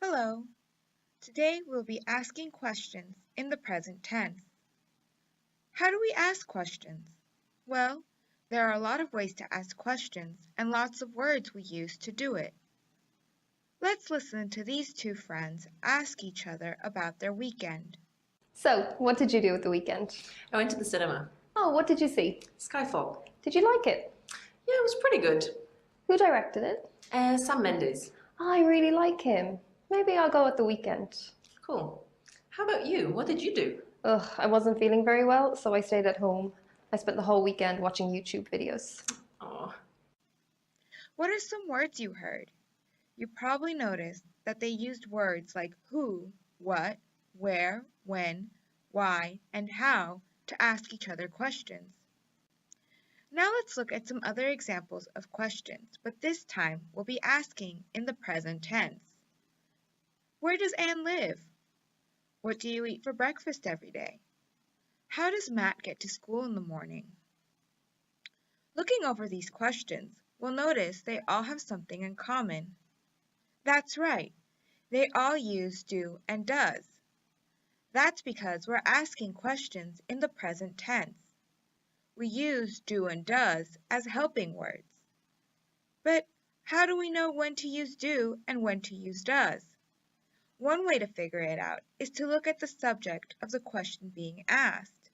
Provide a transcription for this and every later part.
Hello. Today we'll be asking questions in the present tense. How do we ask questions? Well, there are a lot of ways to ask questions and lots of words we use to do it. Let's listen to these two friends ask each other about their weekend. So, what did you do at the weekend? I went to the cinema. Oh, what did you see? Skyfall. Did you like it? Yeah, it was pretty good. Who directed it? Sam Mendes. I really like him. Maybe I'll go at the weekend. Cool. How about you? What did you do? Ugh, I wasn't feeling very well, so I stayed at home. I spent the whole weekend watching YouTube videos. Oh, What are some words you heard? You probably noticed that they used words like who, what, where, when, why, and how to ask each other questions. Now let's look at some other examples of questions, but this time we'll be asking in the present tense. Where does Anne live? What do you eat for breakfast every day? How does Matt get to school in the morning? Looking over these questions, we'll notice they all have something in common. That's right, they all use do and does. That's because we're asking questions in the present tense. We use do and does as helping words. But how do we know when to use do and when to use does? One way to figure it out is to look at the subject of the question being asked.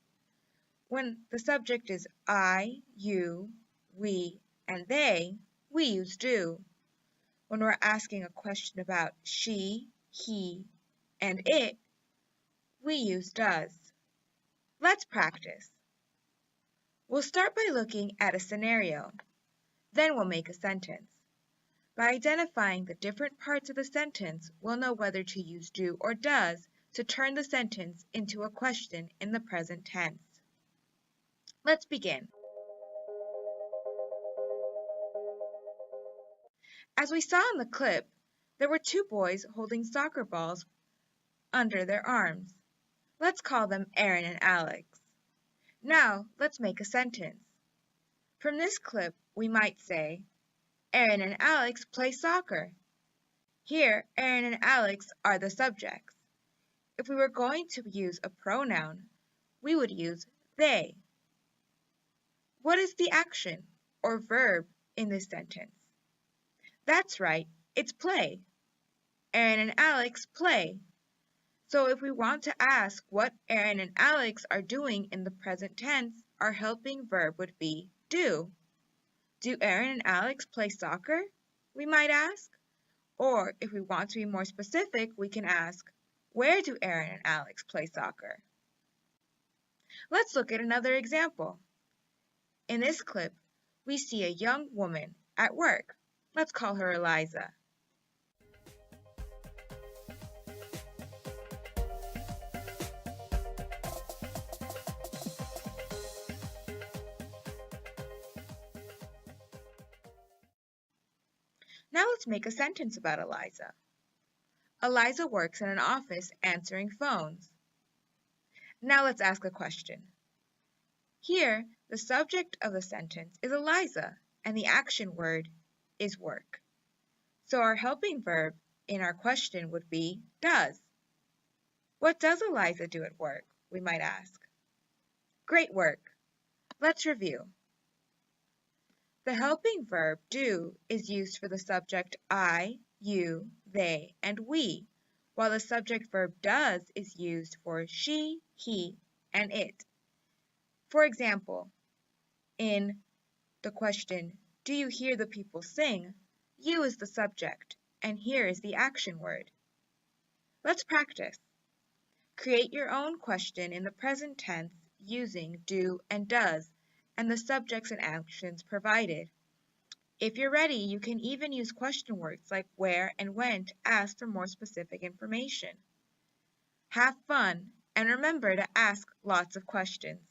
When the subject is I, you, we, and they, we use do. When we're asking a question about she, he, and it, we use does. Let's practice. We'll start by looking at a scenario. Then we'll make a sentence. By identifying the different parts of the sentence, we'll know whether to use do or does to turn the sentence into a question in the present tense. Let's begin. As we saw in the clip, there were two boys holding soccer balls under their arms. Let's call them Aaron and Alex. Now, let's make a sentence. From this clip, we might say, Aaron and Alex play soccer. Here, Aaron and Alex are the subjects. If we were going to use a pronoun, we would use they. What is the action, or verb, in this sentence? That's right, it's play. Aaron and Alex play. So if we want to ask what Aaron and Alex are doing in the present tense, our helping verb would be do. Do Aaron and Alex play soccer? We might ask. Or if we want to be more specific, we can ask, where do Aaron and Alex play soccer? Let's look at another example. In this clip, we see a young woman at work. Let's call her Eliza. Now let's make a sentence about Eliza. Eliza works in an office answering phones. Now let's ask a question. Here, the subject of the sentence is Eliza, and the action word is work. So our helping verb in our question would be does. What does Eliza do at work? We might ask. Great work. Let's review. The helping verb do is used for the subject I, you, they, and we, while the subject verb does is used for she, he, and it. For example, in the question, do you hear the people sing? You is the subject, and here is the action word. Let's practice. Create your own question in the present tense using do and does and the subjects and actions provided. If you're ready, you can even use question words like where and when to ask for more specific information. Have fun, and remember to ask lots of questions.